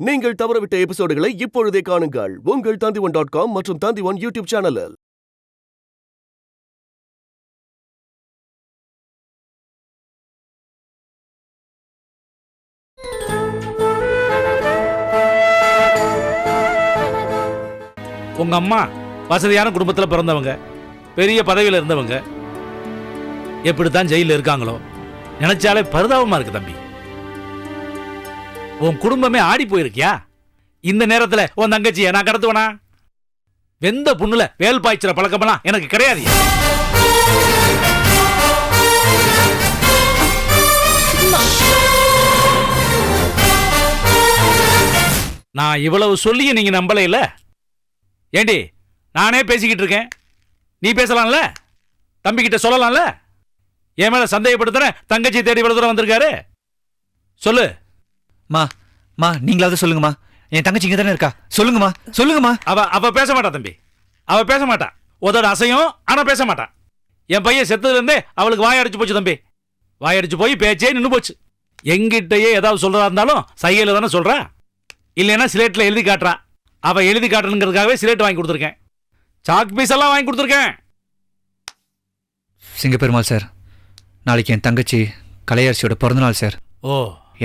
நீங்கள் தவறவிட்ட எபிசோடுகளை இப்பொழுதே காணுங்கள் உங்கள் Tandivan.com மற்றும் Tandivan யூடியூப் சேனலில். உங்க அம்மா வசதியான குடும்பத்தில் பிறந்தவங்க, பெரிய பதவியில் இருந்தவங்க, எப்படித்தான் ஜெயிலில் இருக்காங்களோ நினைச்சாலே பரிதாபமா இருக்கு தம்பி. உன் குடும்பமே ஆடி போயிருக்கியா? இந்த நேரத்துல உன் தங்கச்சியை நான் கடத்துவனா? வெந்த புண்ணுல வேல் பாய்ச்சிற பழக்கமெல்லாம் எனக்கு கிடையாது. நான் இவ்வளவு சொல்லியும் நீங்க நம்பல இல்ல? ஏண்டி, நானே பேசிக்கிட்டு இருக்கேன், நீ பேசலாம்ல? தம்பி கிட்ட சொல்லலாம்ல? என் மேல சந்தேகப்படுத்துற தங்கச்சி தேடி இவ்வளவு தூரம் வந்திருக்காரு. சொல்லு. மா நீங்களாவது சொல்லுங்கம்மா. என் தங்கச்சி இங்க தானே இருக்கா, சொல்லுங்கம்மா. அவ பேச மாட்டா தம்பி, அவ பேச மாட்டா. உதட அசையும், ஆனா பேச மாட்டா. என் பையன் செத்ததுல இருந்தே அவளுக்கு வாயடிச்சு போச்சு தம்பி. வாயடிச்சு போய் பேச்சே நின்று போச்சு. எங்கிட்டயே ஏதாவது சொல்றதா இருந்தாலும் சைகையில தானே சொல்றா, இல்லைன்னா சிலேட்ல எழுதி காட்டுறா. அவ எழுதி காட்டணுங்கிறதுக்காகவே சிலேட் வாங்கி கொடுத்துருக்கேன், சாக் பீஸ் எல்லாம் வாங்கி கொடுத்துருக்கேன். சிங்கப்பெருமாள் சார், நாளைக்கு என் தங்கச்சி கலையரசியோட பிறந்தநாள் சார். ஓ,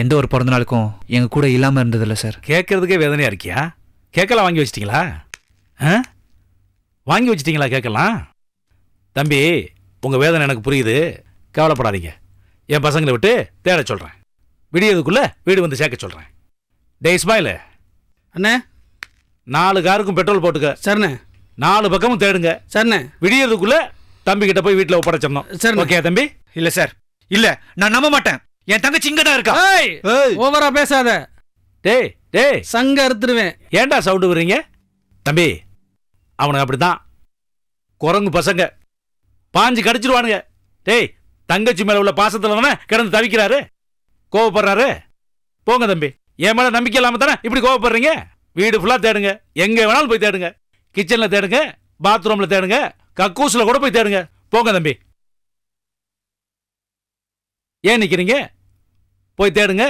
எந்த ஒரு பிறந்தநாளுக்கும் எங்க கூட இல்லாம இருந்ததில்ல சார். கேட்கறதுக்கே வேதனையா இருக்கியா? கேட்கலாம் வாங்கி வச்சிட்டீங்களா? வாங்கி வச்சிட்டீங்களா கேட்கலாம்? தம்பி, உங்க வேதனை எனக்கு புரியுது, கவலைப்படாதீங்க. என் பசங்களை விட்டு தேட சொல்றேன், விடியதுக்குள்ள வீடு வந்து சேர்க்க சொல்றேன். டே இஸ்மாயில் அண்ணே, 4 காருக்கும் பெட்ரோல் போட்டுக்க. சரிண்ணே. 4 பக்கமும் தேடுங்க. சரிண்ணே. விடியறதுக்குள்ள தம்பி கிட்ட போய் வீட்டுல ஒப்படைச்சிடணும். சரி, ஓகே தம்பி? இல்ல சார், இல்ல, நான் நம்ப மாட்டேன். என் தங்கச்சி இங்க தான் இருக்கா. ஓவரா பேசாத. டேய் டேய், சங்க அறுத்துருவேன். ஏன்டா சவுண்டு விடுறீங்க? தம்பி, அவனுக்கு அப்படித்தான், குரங்கு பசங்க, பாஞ்சு கடிச்சிருவானுங்க. டேய், தங்கச்சி மேல உள்ள பாசத்துல தானே கிடந்து தவிக்கிறாரு, கோவப்படுறாரு. போங்க தம்பி, என் மேல நம்பிக்கை இல்லாம தானே இப்படி கோவப்படுறீங்க? வீடு ஃபுல்லா தேடுங்க, எங்க வேணாலும் போய் தேடுங்க. கிச்சன்ல தேடுங்க, பாத்ரூம்ல தேடுங்க, கக்கூஸ்ல கூட போய் தேடுங்க. போங்க தம்பி. ஏன் நிக்கிறீங்க? போய் தேடுங்க.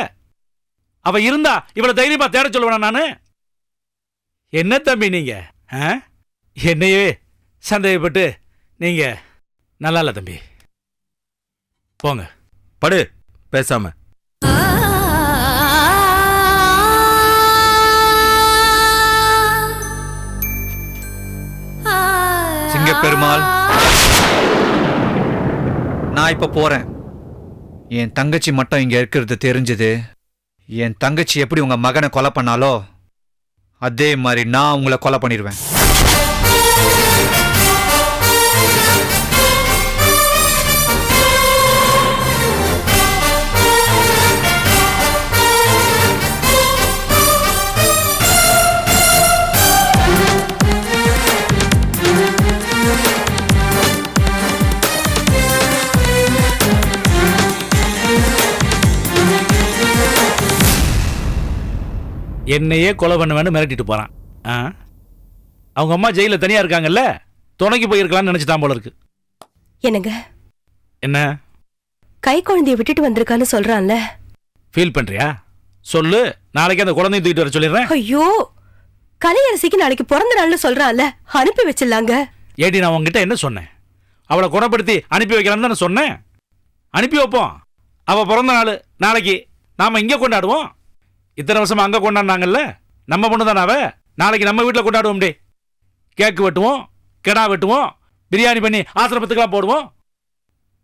அவ இருந்தா இவ்வளவு தைரியமா தேட சொல்லுவேனா நானு? என்ன தம்பி நீங்க என்னையே சந்தேகப்பட்டு நீங்க நல்லா இல்ல தம்பி. போங்க, படு பேசாம. சிங்கப்பெருமாள், நான் இப்ப போறேன். என் தங்கச்சி மட்டும் இங்க இருக்கிறது தெரிஞ்சது, என் தங்கச்சி எப்படி உங்க மகனை கொலை பண்ணாலோ அதே மாதிரி நான் உங்களை கொலை பண்ணிடுவேன். என்னையே கொலை பண்ணுவேன்னு மிரட்டிட்டு போறான். அவங்க அம்மா ஜெயில தனியா இருக்காங்கல்ல, துணைக்கு போயிருக்கலாம்னு நினைச்சிட்டான் போல இருக்கு. என்னங்க, என்ன கை குழந்தைய விட்டுட்டு வந்திருக்கான்னு சொல்றான்ல, ஃபீல் பண்றியா? சொல்லு, நாளைக்கு அந்த குழந்தைய தூக்கிட்டு வர சொல்லிடுறேன். ஐயோ, கலையரசிக்கு நாளைக்கு பிறந்த நாள்னு சொல்றான்ல, அனுப்பி வச்சிடலாங்க. ஏடி, நான் உங்ககிட்ட என்ன சொன்னேன்? அவளை குணப்படுத்தி அனுப்பி வைக்கலாம்னு தானே சொன்னேன். அனுப்பி வைப்போம். அவ பிறந்த நாள் நாளைக்கு, நாம இங்க கொண்டாடுவோம். இத்தனை வருஷமா அங்க கொண்டாடினாங்கல்ல, நம்ம பொண்ணு தானே அவ. நாளைக்கு நம்ம வீட்டில் கொண்டாடுவோம். டே, கேக்கு வெட்டுவோம், கெடா வெட்டுவோம், பிரியாணி பண்ணி ஆசிரமத்துக்கெல்லாம் போடுவோம்.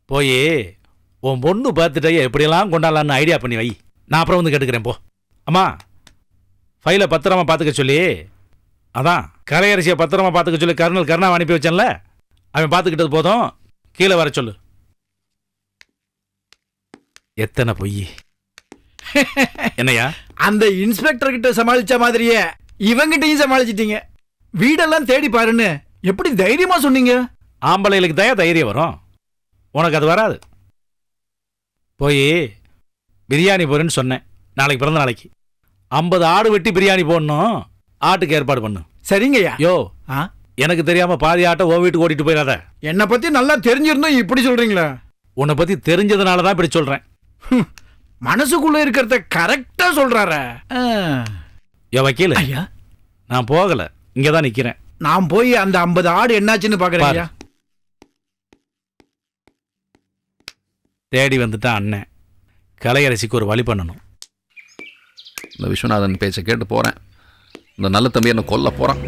போய் உன் பொண்ணு பார்த்துட்டே எப்படியெல்லாம் கொண்டாடலான்னு ஐடியா பண்ணி வை. நான் அப்புறம் வந்து கேட்டுக்கிறேன். போ. அம்மா, ஃபைலை பத்திரமா பார்த்துக்க சொல்லி, அதான் கலையரசியை பத்திரமா பார்த்துக்க சொல்லி கர்னல் கருணாவை அனுப்பி வச்சேன்ல, அவன் பார்த்துக்கிட்டது போதும், கீழே வர சொல்லு. எத்தனை பொய்! என்னையா, அந்த இன்ஸ்பெக்டர் கிட்ட சமாளிச்ச மாதிரியே இவங்கிட்டையும் சமாளிச்சிட்டீங்க. வீடெல்லாம் தேடி பாருன்னு எப்படி தைரியமா சொன்னீங்க? ஆம்பளைகளுக்கு தான் தைரியம் வரும், உனக்கு அது வராது. போய் பிரியாணி போறேன்னு சொன்னேன், நாளைக்கு பிறந்த நாளைக்கு 50 ஆடு வெட்டி பிரியாணி போடணும், ஆட்டுக்கு ஏற்பாடு பண்ணு. சரிங்கய்யா. யோ, எனக்கு தெரியாம பாதி ஆட்டை ஓ வீட்டுக்கு ஓட்டிட்டு போயிடாத. என்னை பத்தி நல்லா தெரிஞ்சிருந்தோம் இப்படி சொல்றீங்களா? உன்னை பத்தி தெரிஞ்சதுனால தான் இப்படி சொல்றேன். மனசுக்குள்ள இருக்கிறத கரெக்டா சொல்றார. யோ வக்கீல், ஐயா நான் போகல, இங்கே தான் நிற்கிறேன். நான் போய் அந்த 50 ஆடு என்னாச்சுன்னு பாக்குறேன் ஐயா. தேடி வந்துட்டான் அண்ணன். கலையரசிக்கு ஒரு வழி பண்ணணும். இந்த விஸ்வநாதன் பேச்சை கேட்டு போகிறேன். இந்த நல்ல தம்பி என்னை கொல்ல போகிறான்.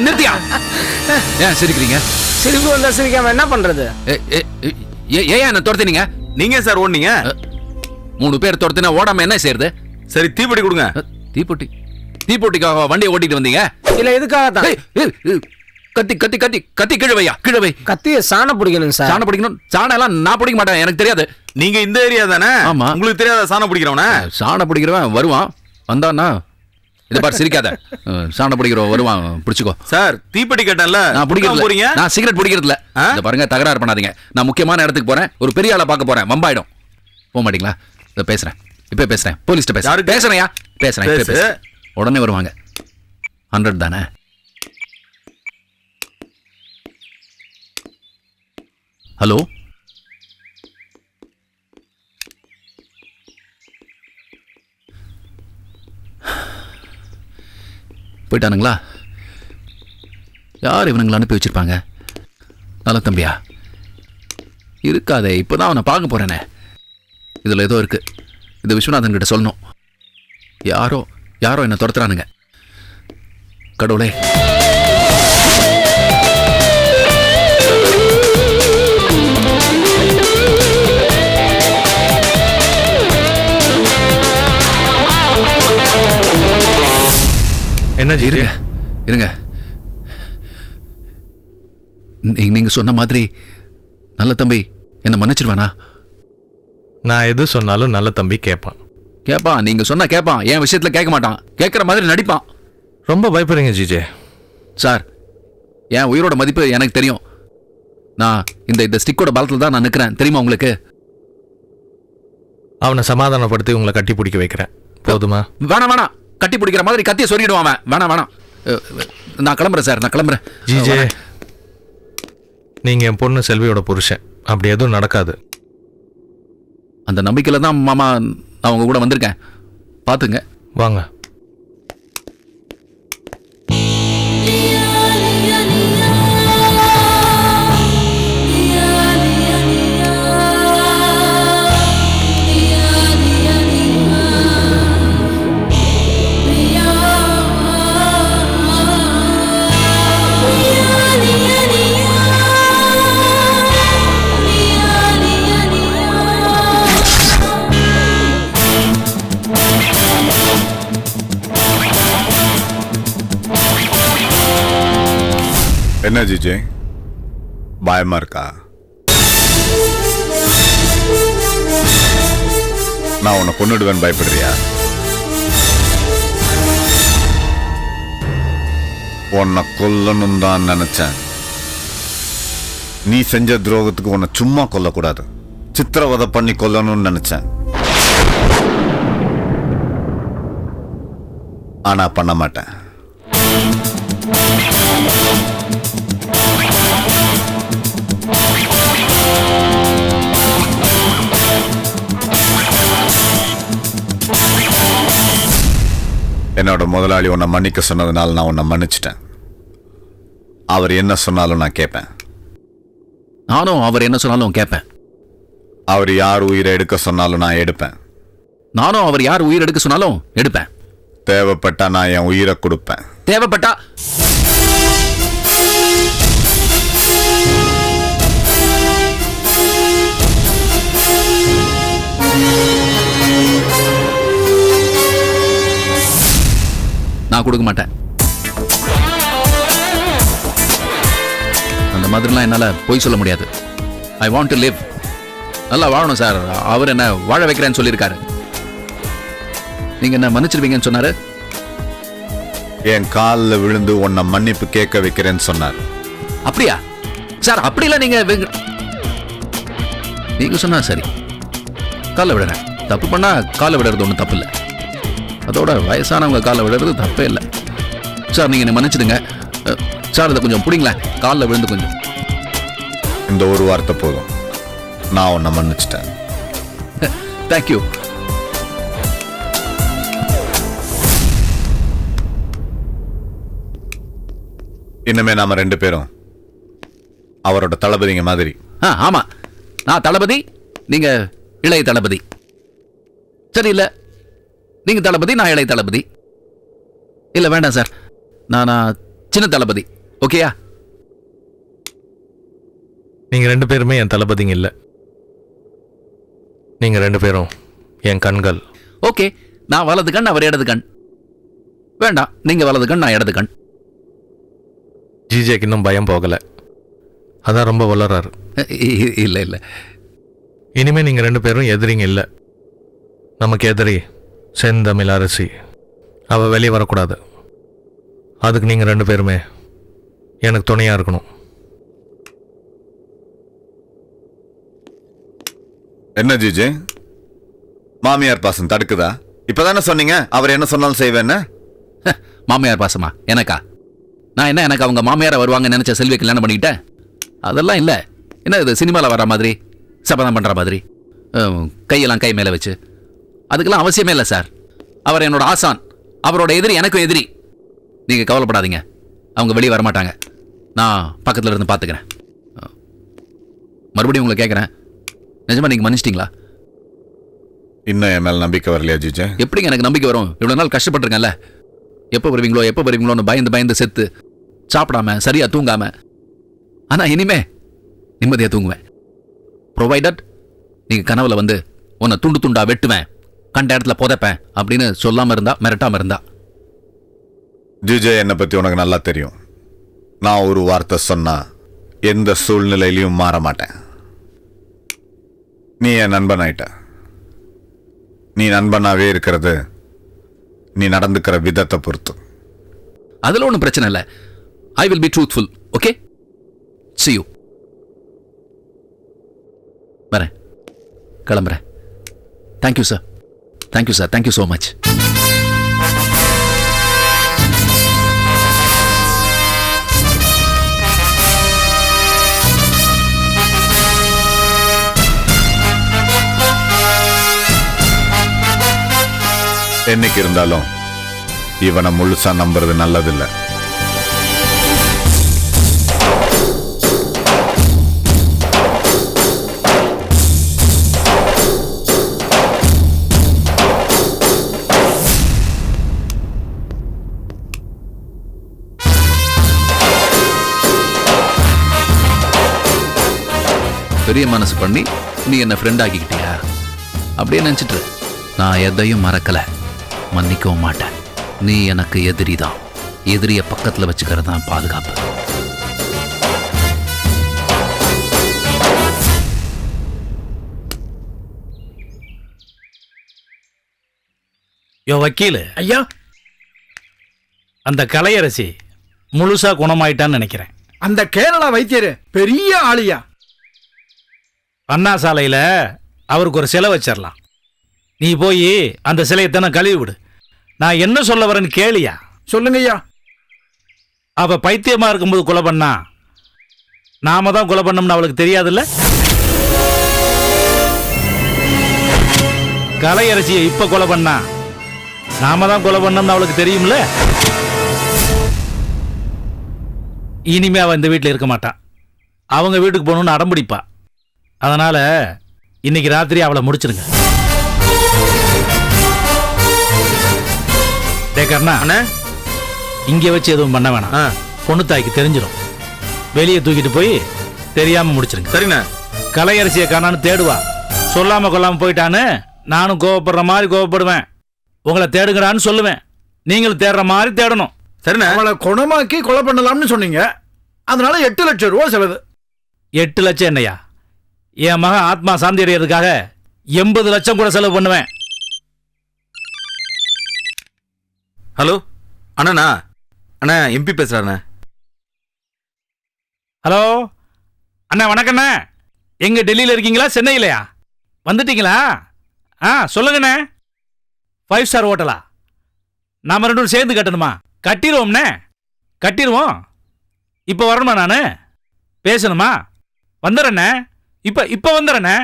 நிறுத்தியா? ஏன் சிரிக்கிறீங்க? சிரிப்பு வந்தா சிரிக்காம என்ன பண்றது? ஏன் என்ன துரத்தினீங்க? நீங்க சார் ஓடுனீங்க. 3 பேர் துரத்தினா ஓடாம என்ன செய்யறது? சரி தீப்பெட்டி கொடுங்க. தீப்பொட்டி? தீப்பொட்டிக்காக வண்டியை ஓட்டிட்டு வந்தீங்க? இல்ல எதுக்காக தான்? கத்தி கத்தி கத்தி கத்தி கிழவையா கிழவை கத்திய சாணம் பிடிக்கணும் சார். சாணம் பிடிக்கணும். சாணம் எல்லாம் நான் பிடிக்க மாட்டேன், எனக்கு தெரியாது. நீங்க இந்த ஏரியா தானே? ஆமா. உங்களுக்கு தெரியாத சாணம் பிடிக்கிறவன? சாணம் பிடிக்கிறவன் வருவான், வந்தான்னா இதை பாரு சிரிக்காத. சாணம் பிடிக்கிறவன் வருவான், பிடிச்சிக்கோ. சார் தீப்பெட்டி கேட்டேன்ல, நான் பிடிக்கிறது போறீங்க? நான் சிகரெட் பிடிக்கிறது இல்ல. இத பாருங்க, தகராறு பண்ணாதீங்க. நான் முக்கியமான இடத்துக்கு போறேன், ஒரு பெரிய ஆளை பார்க்க போறேன், வம்பாயிடும். போக மாட்டீங்களா? இதை பேசுறேன், இப்ப பேசுறேன், போலீஸ்ட்ட பேசுறேன். பேசுறேன்யா, பேசுறேன், இப்ப பேசுறேன். உடனே வருவாங்க. 100 தானே? ஹலோ, போயிட்டானுங்களா? யார் இவனுங்களை அனுப்பி வச்சிருப்பாங்க? நல்ல தம்பியா இருக்காதே, இப்போதான் அவனை பார்க்க போறேனே. இதில் ஏதோ இருக்கு, இது விஸ்வநாதன் கிட்ட சொல்லணும். யாரோ யாரோ என்னை துரத்துறானுங்க. கடவுளே, என்ன இருங்க இருங்க. நீங்க சொன்ன மாதிரி நல்ல தம்பி என்ன மன்னிச்சிருவானா? நான் எது சொன்னாலும் நல்ல தம்பி கேட்பான். கேட்பான், நீங்க சொன்னா கேட்பான். என் விஷயத்துல கேட்க மாட்டான், கேட்கற மாதிரி நடிப்பான். ரொம்ப பயப்படுறீங்க ஜிஜே. சார், என் உயிரோட மதிப்பு எனக்கு தெரியும். நான் இந்த ஸ்டிக்கோட பலத்தில் தான் நான் நிற்கிறேன், தெரியுமா உங்களுக்கு? அவனை சமாதானப்படுத்தி உங்களை கட்டி பிடிக்க வைக்கிறேன், போதுமா? வேணாம் வேணாம், கட்டி பிடிக்கிற மாதிரி கத்தியை சொல்லிடுவான் அவன். வேணாம் வேணாம், நான் கிளம்புறேன் சார், நான் கிளம்புறேன். ஜிஜே, நீங்க என் பொண்ணு செல்வியோட புருஷன், அப்படி எதுவும் நடக்காது. அந்த நம்பிக்கையில தான் மாமா நான் உங்க கூட வந்திருக்கேன், பாத்துங்க. வாங்க. என்ன ஜிஜே, பயமா இருக்கா? நான் உன்னை கொன்னுடுவேன் பயப்படுறியா? உன்னை கொல்லணும் தான் நினைச்சேன். நீ செஞ்ச துரோகத்துக்கு உன்னை சும்மா கொல்லக்கூடாது, சித்திரவதை பண்ணி கொல்லணும்னு நினைச்சேன். ஆனா பண்ண மாட்டேன். என்னோட முதலாளி உன்னை மன்னிக்க சொன்னதுனால நான் உன்னை மன்னிச்சிட்டேன். அவர் என்ன சொன்னாலும் நான் கேட்பேன். நானும் அவர் என்ன சொன்னாலும் கேட்பேன். அவர் யார் உயிரை எடுக்க சொன்னாலும் நான் எடுப்பேன். நானும் அவர் யார் உயிர் எடுக்க சொன்னாலும் எடுப்பேன். தேவைப்பட்டா நான் என் உயிரை கொடுப்பேன். தேவைப்பட்டா நான் கொடுக்க மாட்டேன். அந்த மாதிரிலாம் என்னால பொய் சொல்ல முடியாது. I want to live. நல்லா வாழணும் சார். அவர் என்ன வாழ வைக்கிறேன்னு சொல்லியிருக்காரு. நீங்க என்ன மன்னிச்சிருவீங்கன்னு சொன்னாரு. என் காலில் விழுந்து உன்னை மன்னிப்பு கேட்க வைக்கிறேன்னு சொன்னார். அப்படியா சார்? அப்படிலாம் நீங்க சொன்னா சரி, காலை விடுறேன். தப்பு பண்ணா காலை விடுறது ஒன்றும் தப்பு இல்லை. அதோட வயசானவங்க காலை விடுறது தப்பே இல்லை சார். நீங்க என்ன மன்னிச்சிடுங்க சார். இதை கொஞ்சம் பிடிங்களேன், காலில் விழுந்து கொஞ்சம். இந்த ஒரு வார்த்தை போதும், நான் உன்னை மன்னிச்சிட்டேன். தேங்க்யூ. இனிமே நாம 2 பேரும் அவரோட தளபதிங்க மாதிரி. ஆமா, நான் தளபதி, நீங்க இளைய தளபதி. சரி, இல்ல நீங்க தளபதி, நான் இளைய தளபதி. இல்ல வேண்டாம் சார், நான் சின்ன தளபதி. ஓகேயா? நீங்க 2 பேருமே என் தளபதிங்க இல்ல. நீங்க 2 பேரும் என் கண்கள். ஓகே, நான் வலது கண், அவர் இடது கண். வேண்டாம், நீங்க வலது கண், நான் இடது கண். ஜிஜேக்கு இன்னும் பயம் போகல, அதான் ரொம்ப வளர்றாரு. இல்ல இல்ல, இனிமே நீங்க 2 பேரும் எதிரிங்க இல்ல. நமக்கு எதிரி செந்தமிழ் அரசி. அவ வெளியே வரக்கூடாது. அதுக்கு நீங்க 2 பேருமே எனக்கு துணையா இருக்கணும். என்ன ஜிஜே, மாமியார் பாசம் தடுக்குதா? இப்பதானே சொன்னீங்க அவர் என்ன சொன்னாலும் செய்வேன்னு. மாமியார் பாசமா எனக்கா? நான் என்ன, எனக்கு அவங்க மாமியார வருவாங்க நினைச்ச செல்வி கல்யாணம் பண்ணிக்கிட்டேன்? அதெல்லாம் இல்ல. என்ன இது சினிமாவில் வர்ற மாதிரி, சபதம் பண்ற மாதிரி, கையெல்லாம் கை மேல வச்சு? அதுக்கெல்லாம் அவசியமே இல்லை சார். அவர் என்னோட ஆசான், அவரோட எதிரி எனக்கும் எதிரி. நீங்க கவலைப்படாதீங்க, அவங்க வெளியே வரமாட்டாங்க. நான் பக்கத்துல இருந்து பாத்துக்கிறேன். மறுபடியும் உங்களை கேட்கிறேன், நிஜமா நீங்க மன்னிச்சிட்டீங்களா? இன்னும் என் மேல நம்பிக்கை வரலையா ஜிஜே? எப்படிங்க எனக்கு நம்பிக்கை வரும்? இவ்வளவு நாள் கஷ்டப்பட்டிருக்கேன்ல. எப்போ வருவீங்களோன்னு பயந்து செத்து சாப்பிடாம சரியா தூங்காம. ஆனா இனிமே நிம்மதியா தூங்குவேன். ப்ரொவைடட் நீங்க கனவுல வந்து உன்னை துண்டு துண்டா வெட்டுவேன், கண்ட இடத்துல புதைப்பேன் அப்படின்னு சொல்லாம இருந்தா, மிரட்டாம இருந்தா. ஜிஜே, என்னை பத்தி உனக்கு நல்லா தெரியும். நான் ஒரு வார்த்தை சொன்னா எந்த சூழ்நிலையிலையும் மாற மாட்டேன். நீ என் நண்பன் ஆயிட்ட. நீ நண்பனாவே இருக்கிறது நீ நடந்துக்கிற விதத்தை பொறுத்து. அதுல ஒன்றும் பிரச்சனை இல்லை. I will be truthful. Okay, see you. வரேன், கிளம்புறேன். Thank you sir, thank you sir, thank you so much. என்னைக்கு இருந்தாலும் இவனை முழுசா நம்புறது நல்லதில்லை. பெரிய மனசு பண்ணி நீ என்ன ஃப்ரெண்ட் ஆக்கிக்கிட்டியா? அப்படியே நினைச்சிட்டு நான் எதையும் மறக்கல, மன்னிக்கவும் மாட்டேன். நீ எனக்கு எதிரி தான். எதிரிய பக்கத்துல வச்சுக்கிறது தான் பாதுகாப்பு. யோ வக்கீலு ஐயா, அந்த கலையரசி முழுசா குணமாயிட்டான்னு நினைக்கிறேன். அந்த கேரளா வைத்தியர் பெரிய ஆளியா. அண்ணா சாலையில அவருக்கு ஒரு சிலை வச்சிடலாம். நீ போய் அந்த சிலையை தானே கழுவி விடு. நான் என்ன சொல்ல வரேன்னு கேளியா? சொல்லுங்க ஐயா. அவ பைத்தியமா இருக்கும்போது கொலை பண்ணா, நாம தான் கொலை பண்ணோம்னு அவளுக்கு தெரியாதுல்ல? கலையரசியை இப்ப கொலை பண்ணா, நாம தான் கொலை பண்ணோம்னு அவளுக்கு தெரியும்ல? இனிமே அவ இந்த வீட்டில் இருக்க மாட்டான். அவங்க வீட்டுக்கு போகணும்னு அடம்பிடிப்பா. அதனால இன்னைக்கு ராத்திரி அவளை முடிச்சிருங்க. கர்ணா, அண்ணே இங்க வச்சு எதுவும் பண்ண வேணாம். பொண்ணு தாய்க்கு தெரிஞ்சிடும். வெளியே தூக்கிட்டு போய் தெரியாம முடிச்சிருங்க. சரிண்ணே. கலையரசியை காணான்னு தேடுவா. சொல்லாம கொள்ளாம போயிட்டான்னு நானும் கோவப்படுற மாதிரி கோவப்படுவேன். உங்களை தேடுங்கடான்னு சொல்லுவேன். நீங்களும் தேடுற மாதிரி தேடணும். சரிண்ணே. அவளை குணமாக்கி கொலை பண்ணலாம்னு சொன்னீங்க. அதனால 8 லட்சம் ரூபா செலவு. 8 லட்சம் என்னையா? என் மகன் ஆத்மா சாந்தி அடைகிறதுக்காக 80 லட்சம் கூட செலவு பண்ணுவேன். ஹலோ அண்ணா, அண்ணா எம்பி பேசுறாண்ணே. ஹலோ அண்ணா, வணக்கண்ணே. எங்க டெல்லியில் இருக்கீங்களா சென்னையிலையா? வந்துட்டீங்களா? சொல்லுங்கண்ணே. 5 ஸ்டார் ஹோட்டலா? நாம 2 பேரும் சேர்ந்து கட்டணுமா? கட்டிடுவோம்ண்ணே, கட்டிடுவோம். இப்போ வரணுமா? நான் பேசணுமா? வந்துடுறேண்ணே. இப்போ வந்துடுறேண்ணே.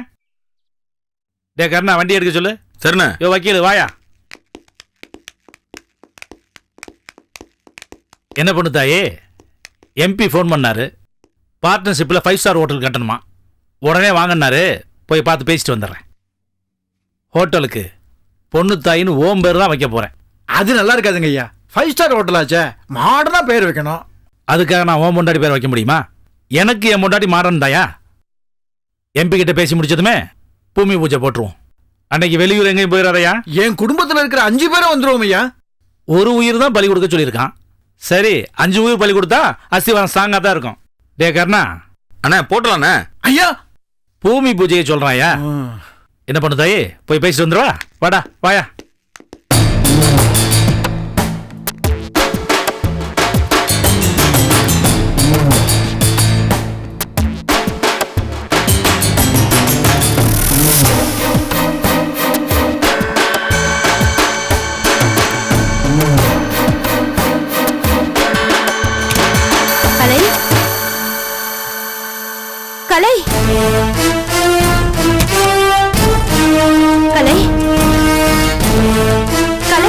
கர்ணா, வண்டி எடுக்க சொல்லு. சரிண்ணே. யோ வக்கீல், வாயா. என்ன பண்ணு தாயே? எம்பி ஃபோன் பண்ணாரு. பார்ட்னர்ஷிப்பில் 5 ஸ்டார் ஹோட்டல் கட்டணுமா? உடனே வாங்கினாரு. போய் பார்த்து பேசிட்டு வந்துடுறேன். ஹோட்டலுக்கு பொண்ணு தாயின்னு ஓம் பேர் தான் வைக்க போகிறேன். அது நல்லா இருக்காதுங்க ஐயா. 5 ஸ்டார் ஹோட்டலாச்சே, மாடர்னா பேர் வைக்கணும். அதுக்காக நான் ஓம் பொண்டாட்டி பேர் வைக்க முடியுமா? எனக்கு என் பொண்டாட்டி மாடர்ன் தாயா. எம்பி கிட்ட பேசி முடிச்சதுமே பூமி பூஜை போட்டுருவோம். அன்னைக்கு வெளியூர் எங்கேயும் போயிடாதையா? என் குடும்பத்தில் இருக்கிற 5 பேரும் வந்துருவோம் ஐயா. ஒரு உயிர் தான் பலி கொடுக்க சொல்லியிருக்கான். சரி, 5 உயிர் பலி கொடுத்தா அஸ்திவாரம் ஸ்ட்ராங்காக தான் இருக்கும். கர்ணா, அண்ணா போட்டலாண்ணே. ஐயா, பூமி பூஜையை சொல்றாயா? என்ன பண்ணு தாயே? போய் பேசிட்டு வந்துடுவா. வாடா, வாயா. கலை, கலை, கலை.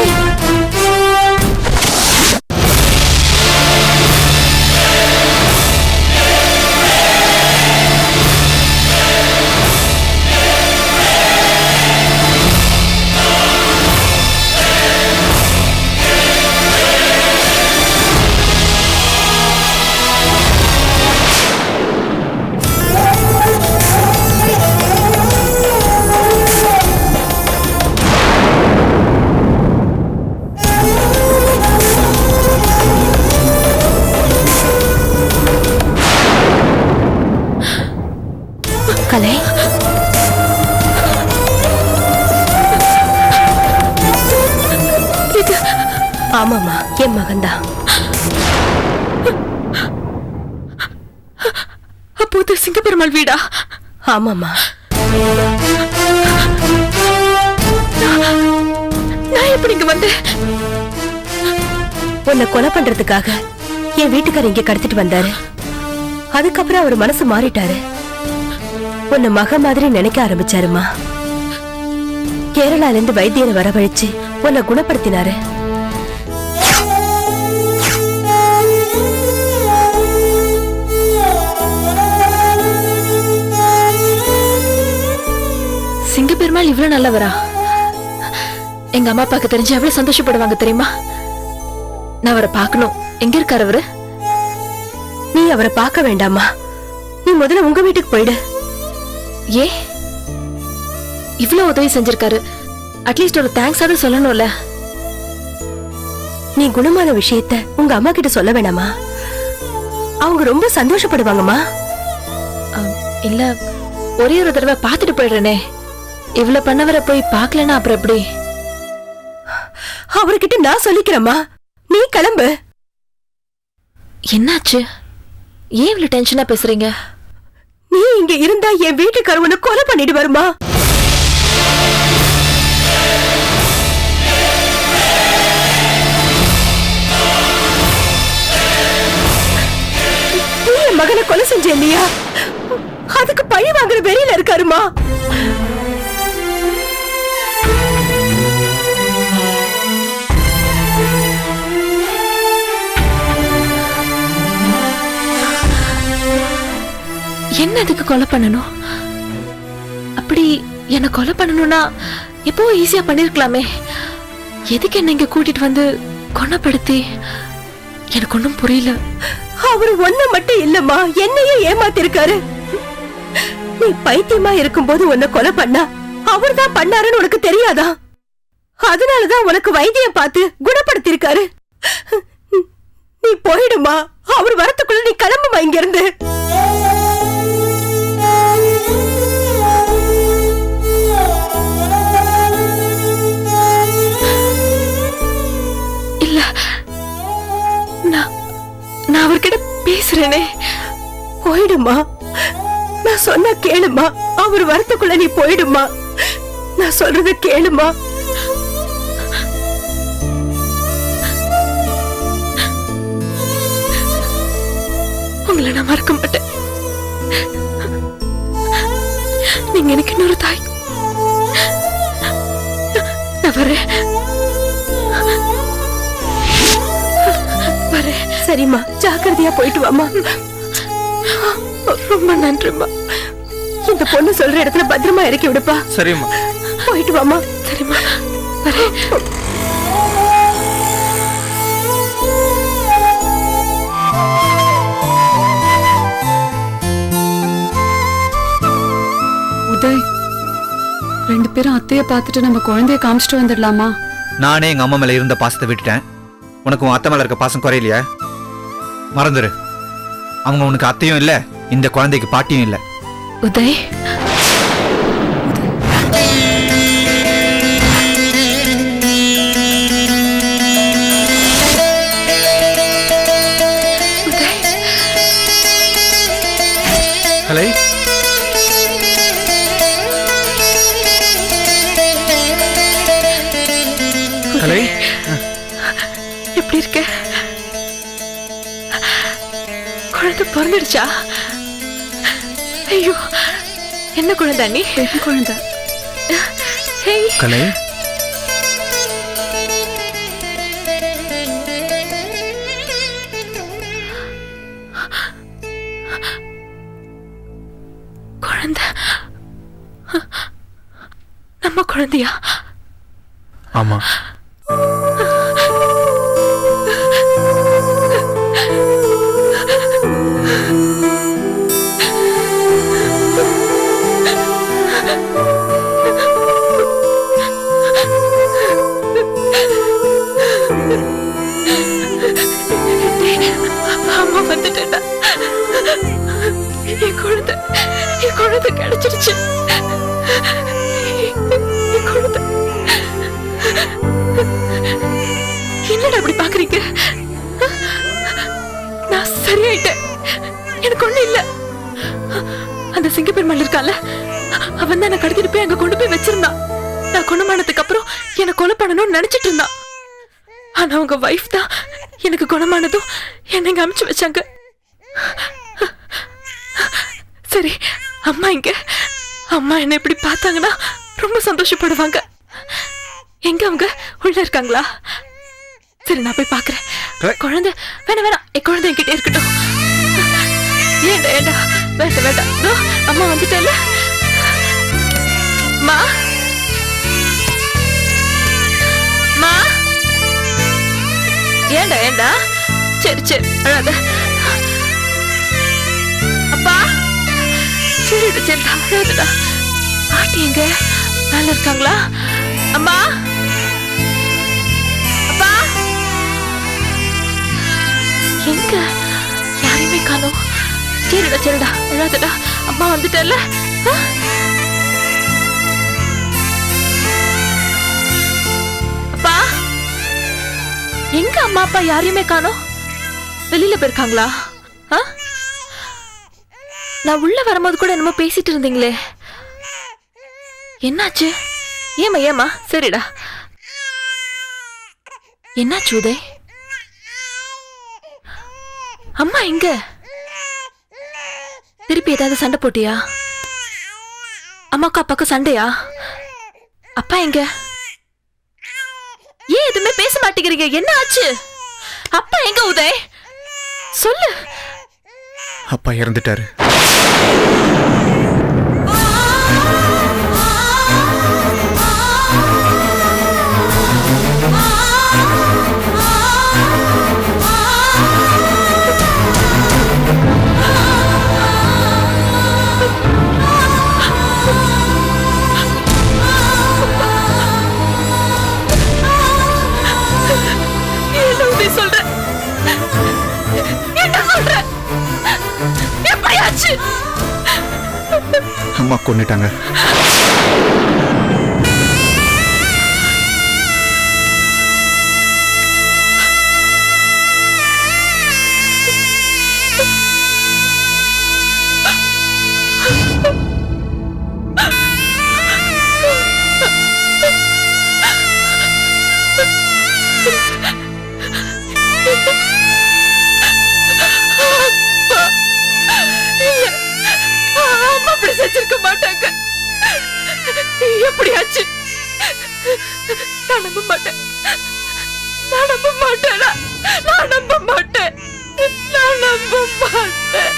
கலை, ஆமாமா, என் மகன்தான். அப்போது சிங்கப்பெருமாள் வீடா? ஆமாமா. நான் எப்படி இங்க வந்தேன்? உன்னை கொலை பண்றதுக்காக என் வீட்டுக்காரர் இங்க கடத்திட்டு வந்தாரு. அதுக்கப்புறம் அவர் மனசு மாறிட்டாரு. உன்னை மக மாதிரி நினைக்க ஆரம்பிச்சாருமா. கேரளால இருந்து வைத்தியரை வரவழைச்சு உன்னை குணப்படுத்தினாரு. சிங்கப்பெருமாள் இவ்வளவு நல்லவரா? எங்க அம்மா அப்பாக்கு தெரிஞ்சு எவ்வளவு சந்தோஷப்படுவாங்க தெரியுமா? நான் அவரை பார்க்கணும். எங்க இருக்காரு அவரு? நீ அவரை பார்க்க வேண்டாமா. நீ முதல்ல உங்க வீட்டுக்கு போயிடு. ஏ, இவ்வளவு உதவி செஞ்சிருக்காரு, அட்லீஸ்ட் ஒரு தேங்க்ஸ் ஆவது சொல்லணும்ல. நீ குணமான விஷயத்த உங்க அம்மா கிட்ட சொல்ல வேணாமா? அவங்க ரொம்ப சந்தோஷப்படுவாங்கம்மா. இல்ல, ஒரே ஒரு தடவை பார்த்துட்டு போயிடுறேனே. இவ்வளவு பண்ணவரை போய் பார்க்கலன்னா அப்புறம் எப்படி? அவர்கிட்ட நான் சொல்லிக்கிறேம்மா, நீ கிளம்பு. என்னாச்சு? ஏன் இவ்வளவு டென்ஷனா பேசுறீங்க? நீ இங்க இருந்தா என் வீட்டுக்காரர் உன்னை கொலை பண்ணிட்டு வருமா? நீ என் மகனை கொலை செஞ்ச இல்லையா? அதுக்கு பழி வாங்குற வெறியில இருக்காருமா. என்ன அதுக்கு கொலை பண்ணணும்? அப்படி என்ன கொலை பண்ணணும்னா எப்போ ஈஸியா பண்ணிருக்கலாமே. எதுக்கு என்ன இங்க கூட்டிட்டு வந்து கொன்னப்படுத்தி? எனக்கு ஒண்ணும் புரியல. அவரு ஒன்ன மட்டும் இல்லம்மா, என்னையே ஏமாத்திருக்காரு. நீ பைத்தியமா இருக்கும்போது உன்னை கொலை பண்ணா அவர்தான் பண்ணாருன்னு உனக்கு தெரியாதா? அதனாலதான் உனக்கு வைத்தியம் பார்த்து குணப்படுத்திருக்காரு. நீ போயிடுமா, அவர் வரத்துக்குள்ள நீ கிளம்புமா இங்க இருந்து. இல்ல, நான் அவர்கிட்ட பேசுறேனே. போயிடுமா, நான் சொன்னா கேளுமா. அவர் வரத்துக்குள்ள நீ போயிடுமா. நான் சொல்றத கேளுமா. உங்களை நான் மறக்க மாட்டேன். நீங்க எனக்கு இன்னொரு தாய். நான் வரேன். சரிம்மா, ஜாக்கிரதையா போயிட்டு வாமா. ரொம்ப நன்றிம்மா. இந்த பொண்ணு சொல்ற இடத்துல பத்திரமா இறக்கி விடுப்பா. சரிம்மா. போயிட்டு வாமா. சரிம்மா, வரேன். உதய், 2 பேரும் அத்தைய பார்த்துட்டு நம்ம குழந்தைய காமிச்சிட்டு வந்துடலாமா? நானே எங்க அம்மா மேல இருந்த பாசத்தை விட்டுட்டேன். உனக்கு உன் அத்தை மேல இருக்க பாசம் குறையிலையா? மறந்துரு. அவங்க உனக்கு அத்தையும் இல்ல, இந்த குழந்தைக்கு பாட்டியும் இல்ல. உதய், ஹலோ, ஹலோ, எப்படி இருக்க? குழந்தை பிறந்துடுச்சா? ஐயோ, என்ன குழந்தை நீ? குழந்தை. கலை, குழந்தை நம்ம குழந்தையா? ஆமா. அம்மா வந்துட்டா. என் குழந்தை கிடைச்சிருச்சு. என் குழந்தை. என்னடா அப்படி பாக்குறீங்க? நான் சரியாயிட்டேன். எனக்கு ஒண்ணு இல்ல. அந்த சிங்கப்பெருமாள் இருக்கால, அவன் தான் என்ன கடத்திட்டு போய் அங்க கொண்டு போய் வச்சிருந்தான். நான் குணமானதுக்கு அப்புறம் என்ன கொலை பண்ணணும்னு நினைச்சிட்டு இருந்தான். ஆனா அவங்க வைஃப் தான் எனக்கு குணமானதும் என்னை இங்க அனுப்பிச்சு வச்சாங்க. சரி, அம்மா இங்க. அம்மா என்ன இப்படி பார்த்தாங்கன்னா ரொம்ப சந்தோஷப்படுவாங்க. எங்க அவங்க உள்ள இருக்காங்களா? சரி, நான் போய் பாக்குறேன். குழந்தை வேணாம், என் குழந்தை என்கிட்ட இருக்கட்டும். ஏண்டா வேண்டாம். அம்மா வந்துட்டேல. மா மா, ஏண்டா சரி அழாத. அப்பா, சரிடா அழாதடா. பாட்டி எங்க? நல்லா இருக்காங்களா? அம்மா, அப்பா எங்க? யாரையுமே காணோம். சரிடா அழாதடா. அம்மா வந்துட்டல. அப்பா எங்க? அம்மா அப்பா யாரையுமே காணோம். வெளியில போயிருக்காங்களா? நான் உள்ள வரும்போது கூட என்னமோ பேசிட்டு இருந்தீங்களே, என்னாச்சு? ஏமா? சரிடா. என்னாச்சு உதய்? அம்மா எங்க? திருப்பி ஏதாவது சண்டை போட்டியா? அம்மாக்கும் அப்பாக்கும் சண்டையா? அப்பா எங்க? ஏன் எதுவுமே பேச மாட்டேங்கிறீங்க? என்ன ஆச்சு? அப்பா எங்க உதய்? சொல்லு. அப்பா இறந்துட்டாரு. அம்மா கொன்னுட்டாங்க. செஞ்சிருக்க மாட்டாங்க. எப்படியாச்சு நான் நம்ப மாட்டேன். நான் நம்ப மாட்டேன். நான் நம்ப மாட்டேன். நான் நம்ப மாட்டேன்.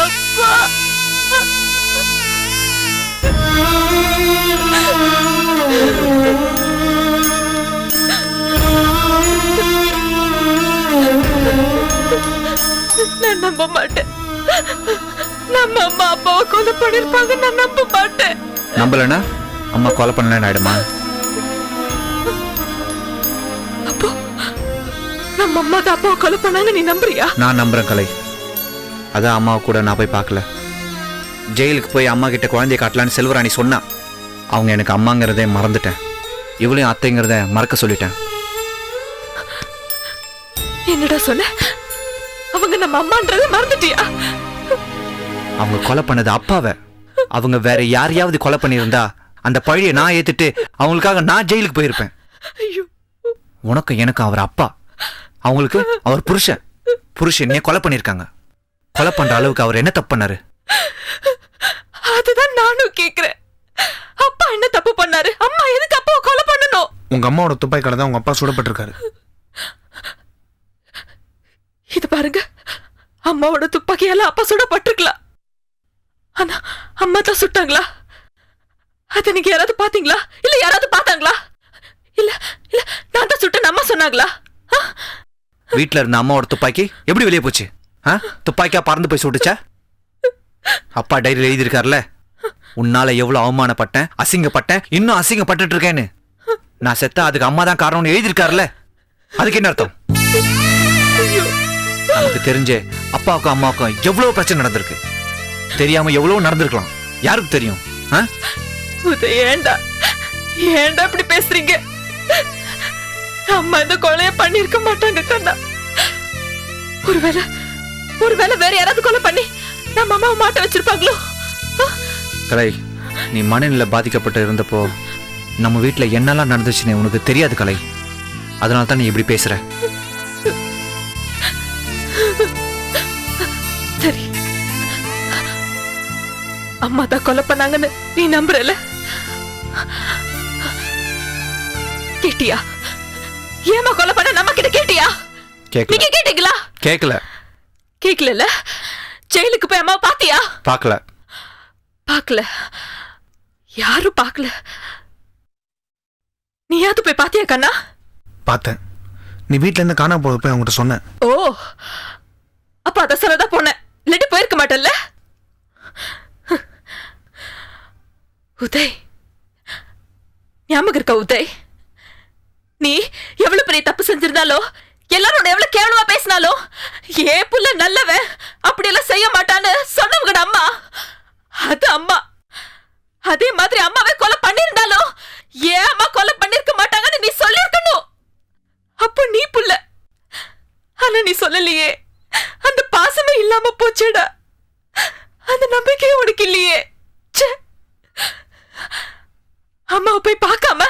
அப்பா நான் நம்ப மாட்டேன். நம்ம அம்மா அப்பாவை கொலை பண்ணிருப்பாங்க. நான் நம்ப மாட்டேன். நம்பலனா அம்மா கொலை பண்ணலன்னு ஆயிடுமா? அப்போ நம்ம அம்மா தான் அப்பாவை கொலை பண்ணாங்க. நீ நம்புறியா? நான் நம்புறேன் கலை. அதான் அம்மாவை கூட நான் போய் பார்க்கல. ஜெயிலுக்கு போய் அம்மா கிட்ட குழந்தைய காட்டலான்னு செல்வராணி சொன்னா. அவங்க எனக்கு அம்மாங்கிறதே மறந்துட்டேன். இவளையும் அத்தைங்கிறத மறக்க சொல்லிட்டேன். என்னடா சொன்ன? அவங்க நம்ம அம்மான்றதை மறந்துட்டியா? அவங்க கொலை பண்ணது அப்பாவை. அவங்க வேற யாரையாவது கொலை பண்ணியிருந்தா அந்த பழியை நான் ஏத்துட்டு அவங்களுக்காக நான் ஜெயிலுக்கு போயிருப்பேன். உனக்கு எனக்கு அவர் அப்பா, அவங்களுக்கு அவர் புருஷன். புருஷன் கொலை பண்ணிருக்காங்க. கொலை பண்ற அளவுக்கு அவர் என்ன தப்பு பண்ணாரு? அதுதான் நானும் கேக்குறேன். அப்பா என்ன தப்பு பண்ணாரு? அம்மா எதுக்கு அப்பாவை கொலை பண்ணணும்? உங்க அம்மாவோட துப்பாக்கியால தான் உங்க அப்பா சுடப்பட்டிருக்காரு. இது பாருங்க, அம்மாவோட துப்பாக்கியால அப்பா சுடப்பட்டிருக்கலாம். ஆனா அம்மா தான் சுட்டாங்களா? அத நீங்க யாராவது பாத்தீங்களா? இல்ல யாராவது பார்த்தாங்களா? இல்ல இல்ல நான் தான் சுட்டேன்னு அம்மா சொன்னாங்களா? வீட்டுல இருந்த அம்மாவோட துப்பாக்கி எப்படி வெளியே போச்சு? துப்பாக்கியா பறந்து போய் சுட்டுச்சா? அப்பா டைரியில் எழுதியிருக்காருல, உன்னால எவ்வளவு அவமானப்பட்டேன், அசிங்கப்பட்டேன், இன்னும் அசிங்கப்பட்டு இருக்கேன்னு. நான் செத்தா அதுக்கு அம்மா தான் காரணம்னு எழுதியிருக்காருல. அதுக்கு என்ன அர்த்தம்? நமக்கு தெரிஞ்ச அப்பாவுக்கும் அம்மாவுக்கும் எவ்வளவு பிரச்சனை நடந்திருக்கு. தெரியாம எவ்வளவு நடந்திருக்கலாம். யாருக்கு தெரியும்? ஏண்டா ஏண்டா இப்படி பேசுறீங்க? அம்மா இந்த கொலைய பண்ணிருக்க மாட்டாங்க கண்ணா. ஒருவேளை வேற யாராவது கொலை பண்ணி நம்ம அம்மாவை மாட்ட வச்சிருப்பாங்களோ? கலை, நீ மனநிலை பாதிக்கப்பட்டு இருந்தப்போ நம்ம வீட்டுல என்னெல்லாம் நடந்துச்சுன்னு உனக்கு தெரியாது கலை. அதனால தான் நீ இப்படி பேசுற. சரி, அம்மா தான் கொலை பண்ணாங்கன்னு நீ நம்புறல? கேட்டியா? ஏமா கொலை பண்ண நம்ம கிட்ட கேட்டியா? நீங்க கேட்டீங்களா? கேட்கல. கேட்கல. ஜெயிலுக்கு போய் அம்மா பாத்தியா? பார்க்கல. பார்க்கல. யாரும் பார்க்கல. நீயாவது போய் பாத்தியா கண்ணா? பார்த்தேன். நீ வீட்டுல இருந்து காணாம போக போய் அவங்ககிட்ட சொன்ன. ஓ, அப்ப அத சொல்லதான் போனேன். இல்லாட்டி போயிருக்க மாட்டேன்ல. உதய், ஞாபகம் இருக்கா உதய்? நீ எவ்வளவு பெரிய தப்பு செஞ்சிருந்தாலோ, எல்லாரும் எவ்வளவு கேவலமா பேசினாலும், ஏ புள்ள நல்லவன், அப்படியெல்லாம் செய்ய மாட்டான்னு சொன்னவங்க அம்மா. அது அம்மா. அதே மாதிரி அம்மாவே கொலை பண்ணிருந்தாலும் ஏன் அம்மா கொலை பண்ணிருக்க மாட்டாங்கன்னு நீ சொல்லிருக்கணும். அப்போ நீ புள்ள. ஆனா நீ சொல்லலையே. அந்த பாசமே இல்லாம போச்சுடா. அந்த நம்பிக்கையே உனக்கு இல்லையே. அம்மாவை போய் பார்க்காம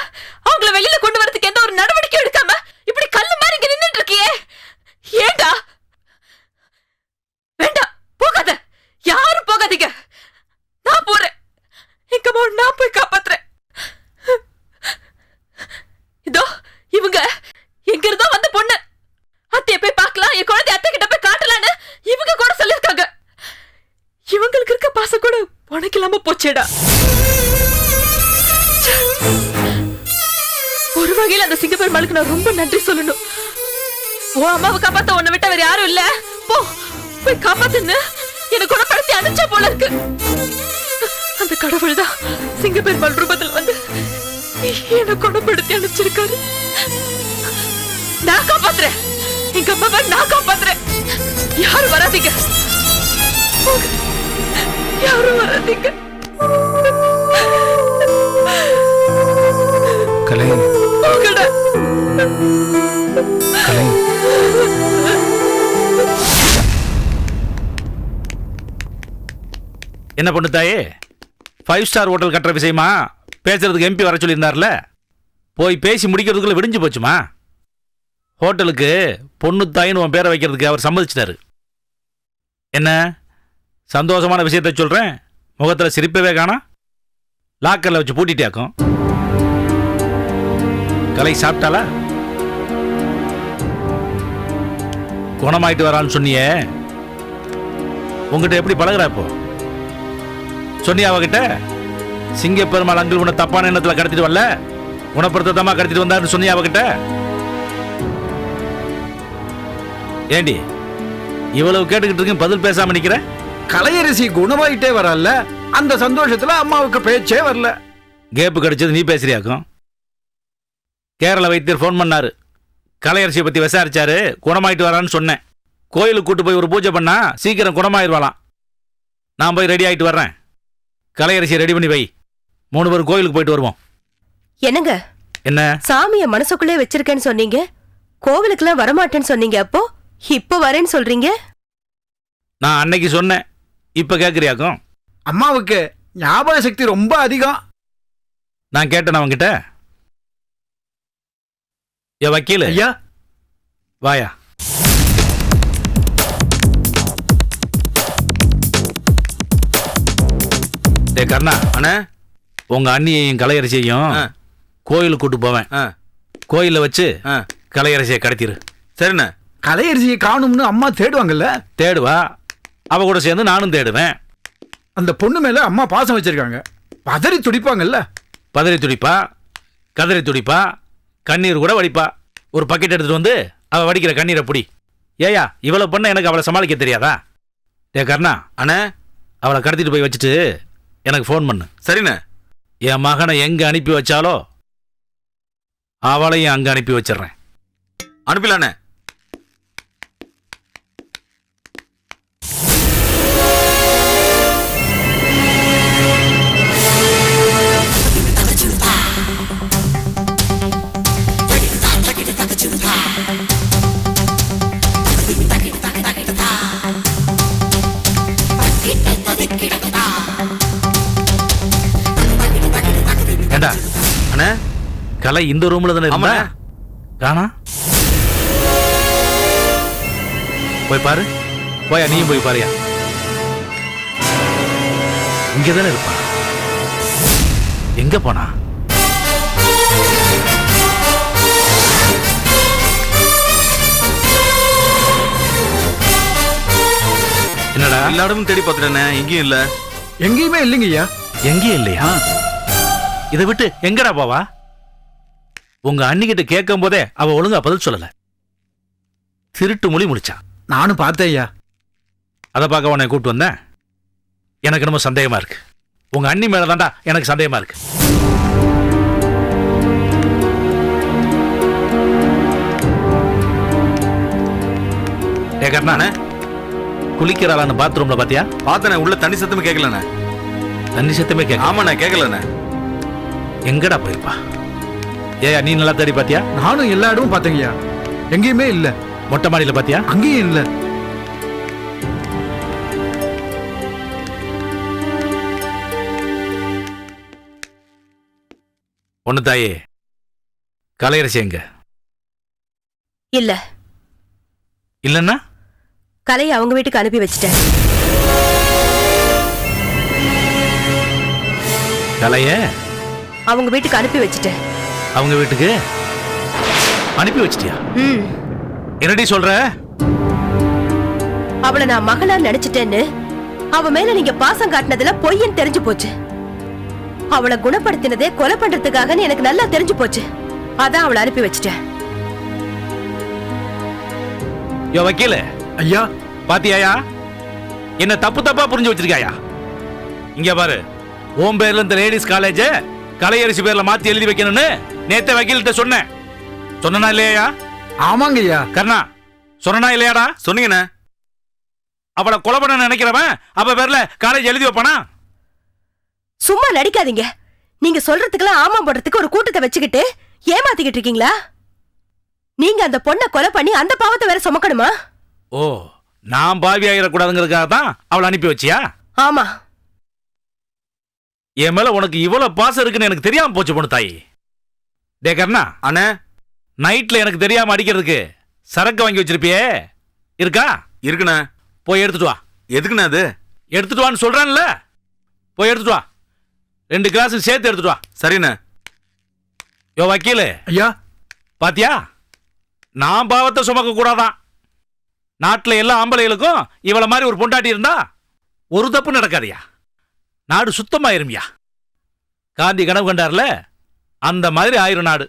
அவங்கள வெளியில கொண்டு வரதுக்கு எந்த ஒரு நடவடிக்கை எடுக்காம இப்படி கல்லு மாதிரி இங்க நின்னுட்டு இருக்கியே, ஏண்டா? வேண்டாம், போகாத. யாரும் போகாதீங்க. நான் போறேன். எங்க அம்மா நான் போய் காப்பாத்துறேன். இதோ இவங்க எங்க இருந்தோ வந்த பொண்ணு. அத்தைய போய் பார்க்கலாம், என் குழந்தை அத்தை கிட்ட போய் காட்டலான்னு உனக்கு இல்லாம போச்சேடா. ஒரு வகையில் அந்த சிங்கப்பெருமாளுக்கு நான் ரொம்ப நன்றி சொல்லணும். உன் அம்மாவை காப்பாத்த உன்னை விட்ட வேற யாரும் இல்ல. போ போய் காப்பாத்துன்னு எனக்கு குணப்படுத்தி அனுப்பிச்சா போல இருக்கு. அந்த கடவுள் தான் சிங்கப்பெருமாள் ரூபத்தில் வந்து என்ன குணப்படுத்தி அனுப்பிச்சிருக்காரு. நான் காப்பாத்துறேன், எங்க அம்மாவை நான் காப்பாத்துறேன். யாரும் வராதீங்க, யாரும் வராதீங்க. கலை கலை என்ன பண்ணு தாயே, 5 ஸ்டார் ஹோட்டல் கட்டுற விஷயமா பேசுறதுக்கு எம்பி வர சொல்லியிருந்தார்ல, போய் பேசி முடிக்கிறதுக்குள்ள விடிஞ்சு போச்சுமா. ஹோட்டலுக்கு பொண்ணு தாயின்னு உன் பேரை வைக்கிறதுக்கு அவர் சம்மதிச்சிட்டாரு. என்ன சந்தோஷமான விஷயத்த சொல்றேன், முகத்துல சிரிப்பவே காணா. லாக்கர்ல வச்சு பூட்டிட்டாக்கும். கலை சாப்பிட்டாளா? குணமாயிட்டு வரான்னு சொன்னியே, உங்ககிட்ட எப்படி பழகுறா இப்போ? சொன்னியா அவகிட்ட சிங்கப்பெருமாள் அங்கிள் உன்னை தப்பான எண்ணத்துல கடத்திட்டு வரல, குணப்படுத்தமா கடத்திட்டு வந்தாருன்னு சொன்னியா அவகிட்ட? ஏண்டி இவ்வளவு கேட்டுக்கிட்டு இருக்கேன், பதில் பேசாம நிக்கிற? கலையரசி குணமாயிட்டே வரல, அந்த சந்தோஷத்துல அம்மாவுக்கு பேச்சே வரல. கேப்பு கிடைச்சது நீ பேசுறியாக்கும். கேரள வைத்தியர் ஃபோன் பண்ணாரு, கலையரசியை பத்தி விசாரிச்சாரு, குணமாயிட்டு வரான்னு சொன்னேன். கோயிலுக்கு கூட்டு போய் ஒரு பூஜை பண்ணா சீக்கிரம் குணமாயிருவாளாம். நான் போய் ரெடி ஆயிட்டு வர்றேன், கலையரசியை ரெடி பண்ணி வை, 3 பேரும் கோயிலுக்கு போயிட்டு வருவோம். என்னங்க என்ன சாமிய மனசுக்குள்ளே வச்சிருக்கேன்னு சொன்னீங்க, கோவிலுக்குலாம் வரமாட்டேன்னு சொன்னீங்க, அப்போ இப்ப வரேன்னு சொல்றீங்க? நான் அன்னைக்கு சொன்னேன், இப்ப கேக்குறியாக்கும்? அம்மாவுக்கு ஞாபக சக்தி ரொம்ப அதிகம். நான் கேட்டேன் அவங்கிட்ட. ஏ வக்கீல் ஐயா, வாயா. டே கர்ணா, அண்ணே உங்க அண்ணியையும் கலையரசியையும் கோயிலுக்கு கூட்டு போவேன். கோயில வச்சு கலையரசியை கடத்திரு. சரிண்ணே. கலையரசியை காணும்னு அம்மா தேடுவாங்கல்ல? தேடுவா, அவ கூட சேர்ந்து நானும் தேடுவேன். அந்த பொண்ணு மேல அம்மா பாசம் வச்சிருக்காங்க, பதறி துடிப்பாங்கல்ல? பதறி துடிப்பா, கதறி துடிப்பா, கண்ணீர் கூட வடிப்பா. ஒரு பக்கெட் எடுத்துட்டு வந்து அவ வடிக்கிற கண்ணீரை புடி. ஏயா இவ்வளவு பண்ண எனக்கு அவளை சமாளிக்க தெரியாதா? டே கர்ணா, அண்ணே அவளை கடத்திட்டு போய் வச்சுட்டு எனக்கு ஃபோன் பண்ணு. சரிண்ணே. என் மகனை எங்க அனுப்பி வச்சாலோ அவளையும் அங்க அனுப்பி வச்சிடுறேன். அனுப்பிலாண்ணே. ஏண்டா அண்ணே கலை இந்த ரூம்ல தானே இருந்தா? காணா? போய் பாரு, போயா நீயும் போய் பாருயா. இங்கதானே இருப்பா. எங்க போனா? என்னடா எல்லா இடமும் தேடி பார்த்துட்டேண்ணே, எங்கேயும் இல்ல. எங்கேயுமே இல்லைங்க ஐயா. எங்கேயும் இல்லையா? இதை விட்டு எங்கடா போவா? உங்க அண்ணிக்கிட்ட கேட்கும் போதே அவ ஒழுங்கா பதில் சொல்லல, திருட்டு மொழி முடிச்சா. நானும் பார்த்தேன் ஐயா. அதை பார்க்க உன்னை கூப்பிட்டு வந்தேன். எனக்கு ரொம்ப சந்தேகமா இருக்கு. உங்க அண்ணி மேலதான்டா எனக்கு சந்தேகமா இருக்கு. ஏகர்ணா, குளிக்கிறாளான்னு பாத்ரூம்ல பாத்தியா? பார்த்தேண்ணே, உள்ள தண்ணி சத்தமே கேட்கலண்ணே. தண்ணி சத்தமே கேட்க? ஆமாண்ணே, கேட்கலண்ணே. எங்கடா போயிருப்பா? ஏயா நீ நல்லா தேடி பாத்தியா? நானும் எல்லா இடமும் பார்த்தேங்க ஐயா, எங்கேயுமே இல்ல. மொட்டை மாடியில பாத்தியா? அங்கேயும் இல்ல. ஒண்ணு தாயே, கலையரசி எங்க? இல்ல. இல்லன்னா கலையை அவங்க வீட்டுக்கு அனுப்பி வச்சிட்டேன். கலைய அவங்க வீட்டுக்கு அனுப்பி வச்சிட்டேன். அவங்க வீட்டுக்கு அனுப்பி வச்சிட்டியா? என்னடி சொல்ற? அவளை நான் மகளா நினைச்சிட்டேன்னு அவ மேல நீங்க பாசம் காட்டினதுல பொய்ன்னு தெரிஞ்சு போச்சு. அவளை குணப்படுத்தினதே கொலை பண்றதுக்காக எனக்கு நல்லா தெரிஞ்சு போச்சு. அதான் அவளை அனுப்பி வச்சிட்டேன். யோ வக்கீல ஐயா, பாத்தியாயா என்ன தப்பு தப்பா புரிஞ்சு வச்சிருக்காயா? இங்க பாரு, ஓம் பேர்ல இந்த லேடிஸ் காலேஜ் கலையரசி பேர்ல மாத்தி எழுதி வைக்கணும்னு நேத்த வக்கீல்கிட்ட சொன்னேன். சொன்னா இல்லையா? ஆமாங்க ஐயா. கர்ணா, சொன்னா இல்லையாடா? சொன்னீங்கண்ணே. அவளை கொலை பண்ண நினைக்கிறவன் அவ பேர்ல காலேஜ் எழுதி வைப்பானா? சும்மா நடிக்காதீங்க. நீங்க சொல்றதுக்கெல்லாம் ஆமா போடுறதுக்கு ஒரு கூட்டத்தை வச்சுக்கிட்டு ஏமாத்திக்கிட்டு இருக்கீங்களா? நீங்க அந்த பொண்ணை கொலை பண்ணி அந்த பாவத்தை வேற சுமக்கணுமா? ஓ, நான் பாவி ஆயிடக்கூடாதுங்கிறதுக்காக தான் அவளை அனுப்பி வச்சியா? ஆமா. என் மேல உனக்கு இவ்வளவு பாசம் இருக்குன்னு எனக்கு தெரியாம போச்சு பொண்ணு தாயி. டே கர்ணா, அண்ணே நைட்ல எனக்கு தெரியாம அடிக்கிறதுக்கு சரக்கு வாங்கி வச்சிருப்பியே, இருக்கா? இருக்குண்ணே. போய் எடுத்துட்டு வா. எதுக்குண்ணே அது? எடுத்துட்டு வான்னு சொல்றான்ல, போய் எடுத்துட்டு வா. 2 கிளாஸ் சேர்த்து எடுத்துட்டு வா. சரிண்ணே. யோ வக்கீலு ஐயா, பாத்தியா, நான் பாவத்தை சுமக்க கூடாதான். நாட்டுல எல்லா ஆம்பளைகளுக்கும் இவள மாதிரி ஒரு பொண்டாட்டி இருந்தா ஒரு தப்பு நடக்காதியா, நாடு சுத்தமாயிருமியா. காந்தி கனவு கண்டார்ல, அந்த மாதிரி ஆயிரும் நாடு.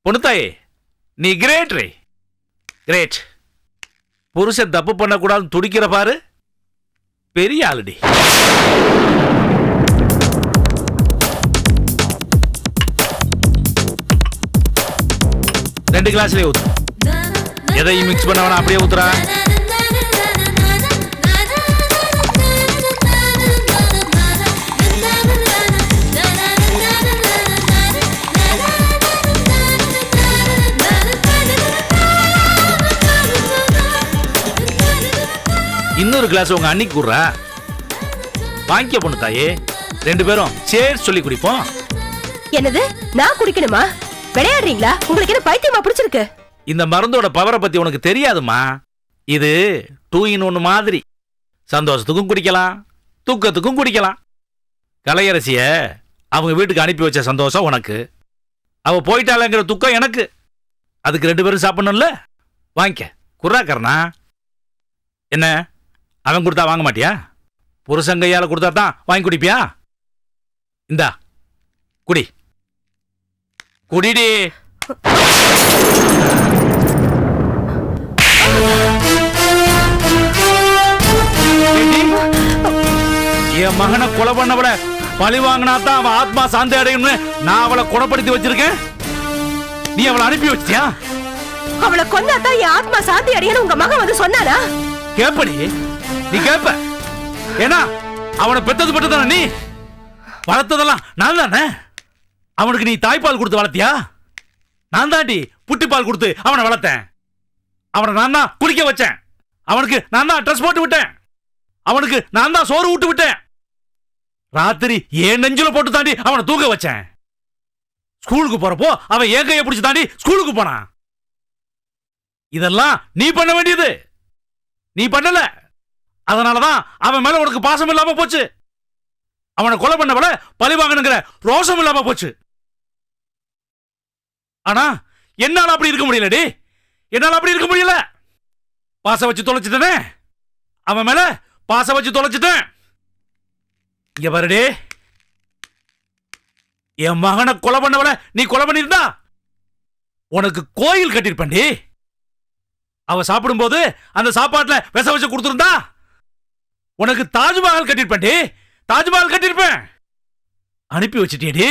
பொண்ணுத்தாயே, நீ கிரேட் ரே, கிரேட். புருஷன் தப்பு பண்ணக்கூடாதுன்னு துடிக்கிற பாரு, பெரிய ஆளுடி. ரெண்டு கிளாஸ்லயே ஊத்து. எதையும் மிக்ஸ் பண்ண வேணாம், அப்படியே ஊத்துறா. இன்னொரு கிளாஸ் உங்க அன்னிக்கு கூடுறா. வாங்கிக்க பொண்ணு தாயே, 2 பேரும் சேர் சொல்லி குடிப்போம். என்னது, நான் குடிக்கணுமா? விளையாடுறீங்களா? உங்களுக்கு என்ன பைத்தியமா பிடிச்சிருக்கு? இந்த மருந்தோட பவரை பத்தி உனக்கு தெரியாதுமா. இது 2 in 1 மாதிரி. சந்தோஷத்துக்கும் குடிக்கலாம், தூக்கத்துக்கும் குடிக்கலாம். கலையரசிய அவங்க வீட்டுக்கு அனுப்பி வச்ச சந்தோஷம் உனக்கு, அவ போயிட்டாளங்கிற துக்கம் எனக்கு. அதுக்கு 2 பேரும் சாப்பிடணும்ல. வாங்கிக்க குர்ரா கர்ணா. என்ன, அவன் கொடுத்தா வாங்க மாட்டியா? புருஷன் கையால கொடுத்தா தான் வாங்கி குடிப்பியா? இந்தா குடி, குடிடி. என் மகனை கொலை பண்ணவள பழி வாங்கினா தான் அவன் ஆத்மா சாந்தி அடையும்னு நான் அவளை குணப்படுத்தி வச்சிருக்கேன். நீ அவளை அனுப்பி வச்சியா? அவளை கொன்னாதான் என் ஆத்மா சாந்தி அடையணும் உங்க மகன் வந்து சொன்னானா? கேப்படி, நீ கேப்ப. ஏன்னா அவனை பெத்தது பெற்றதானே, நீ வளர்த்ததெல்லாம் நான் தானே. அவனுக்கு நீ தாய்ப்பால் கொடுத்து வளர்த்தியா? நான் தாண்டி புட்டிப்பால் கொடுத்து அவனை வளர்த்தேன். அவனை நான் தான் குளிக்க வச்சேன். அவனுக்கு நான் தான் ட்ரெஸ் போட்டு விட்டேன். அவனுக்கு நான் தான் சோறு ஊட்டு விட்டேன். ராத்திரி ஏன் நெஞ்சில போட்டு தாண்டி அவனை தூக்க வச்சேன். ஸ்கூலுக்கு போறப்போ அவன் ஏன் கையை பிடிச்சு தாண்டி ஸ்கூலுக்கு போனான். இதெல்லாம் நீ பண்ண வேண்டியது, நீ பண்ணல. அதனாலதான் அவன் மேல உனக்கு பாசம் இல்லாம போச்சு. அவனை கொலை பண்ணவள பழி வாங்கணுங்கிற ரோஷம் இல்லாம போச்சு. ஆனா என்னால அப்படி இருக்க முடியலடி, என்னால அப்படி இருக்க முடியல. பாச வச்சு தொலைச்சிட்டனே, அவன் மேல பாச வச்சு தொலைச்சிட்டேன். இங்க பாருடே, என் மகனை கொலை பண்ணவள நீ கொலை பண்ணிருந்தா உனக்கு கோயில் கட்டிருப்பண்டி. அவ சாப்பிடும் போது அந்த சாப்பாட்டுல விச வச்சு கொடுத்திருந்தா உனக்கு தாஜ்மஹால் கட்டிருப்பேன்டி, தாஜ்மஹால் கட்டிருப்பேன். அனுப்பி வச்சிட்டியடி.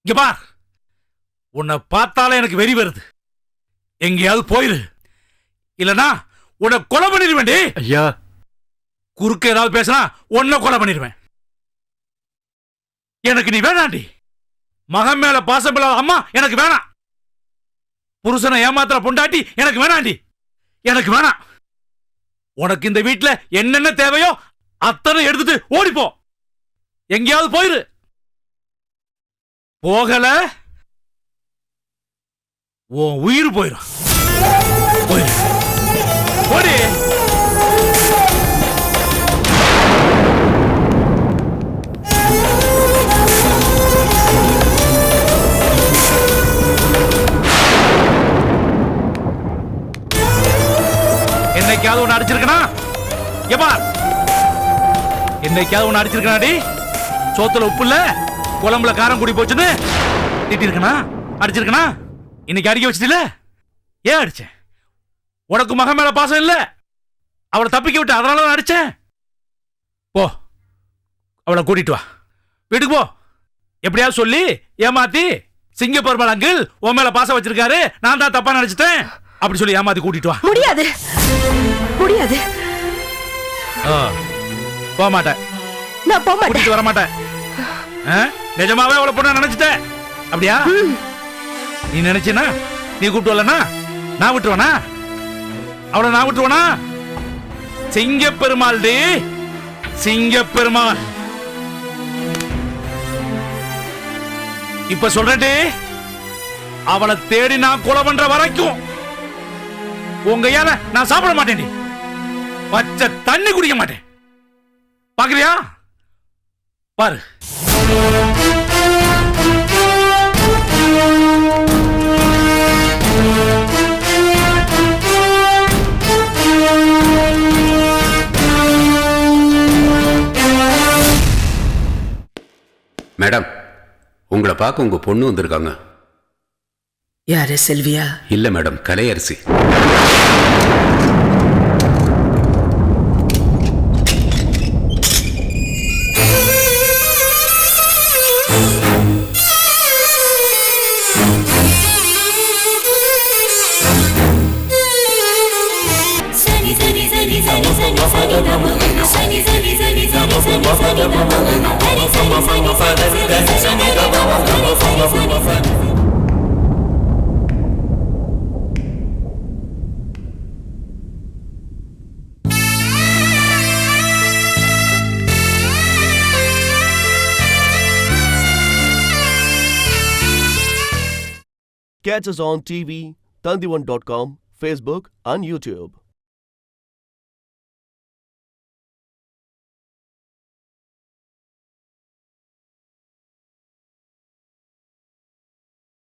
இங்க பார், உன்னை பார்த்தாலே எனக்கு வெறி வருது. எங்கேயாவது போயிரு, இல்லனா உன்னை கொலை பண்ணிடுவேன்டி. ஐயா, குறுக்க ஏதாவது பேசினா உன்னை கொலை பண்ணிடுவேன். எனக்கு நீ வேணாண்டி. மகன் மேல பாசம் இல்லாத அம்மா எனக்கு வேணாம். புருஷனை ஏமாத்திர பொண்டாட்டி எனக்கு வேணாண்டி, எனக்கு வேணாம். உனக்கு இந்த வீட்டுல என்னென்ன தேவையோ அத்தனை எடுத்துட்டு ஓடிப்போ. எங்கேயாவது போயிரு. போகல உன் உயிர் போயிரும். போயிரு, ஓடி. என்னைக்காவது ஒன்று அடிச்சிருக்கனா? ஏப்பா என்னைக்காவது உன்னை அடிச்சிருக்கனாடி? சோத்துல உப்பு இல்ல, குழம்புல காரம் கூடி போச்சுன்னு திட்டிருக்கனா? அடிச்சிருக்கனா? இன்னைக்கு அடிக்க வச்சிட்டில? ஏன் அடிச்சேன்? உனக்கு மகன் மேல பாசம் இல்ல, அவளை தப்பிக்க விட்டு அதனால தான் அடிச்சேன். போ, அவளை கூட்டிட்டு வா, வீட்டுக்கு போ. எப்படியாவது சொல்லி ஏமாத்தி சிங்க பெருமாள் அங்கிள் உன் மேல பாசம் வச்சிருக்காரு, நான் தான் தப்பா நினைச்சிட்டேன் அப்படி சொல்லி ஏமாத்தி கூட்டிட்டு வா. முடியாது, முடியாது. போக மாட்டேன். நான் போக மாட்டேன். கூட்டிட்டு வர மாட்டேன். நிஜமாவே அவளை பொண்ணு நினைச்சிட்டேன் அப்படியா? நீ நினைச்சினா நீ கூப்பிட்டு வரலனா நான் விட்டுருவனா? அவளை நான் விட்டுருவனா? சிங்க பெருமாள் டி, சிங்க பெருமாள். இப்ப சொல்றேன், அவளை தேடி நான் கொலை பண்ற வரைக்கும் உங்க ஏல நான் சாப்பிட மாட்டேன். பச்சை தண்ணி குடிக்க மாட்டேன். பாக்குறியா? பாரு. மேடம், உங்களை பார்க்க உங்க பொண்ணு வந்திருக்காங்க. யாரு, செல்வியா? இல்ல madam, Kalaiyarasi. Catch us on TV, Tandivan.com, Facebook and YouTube.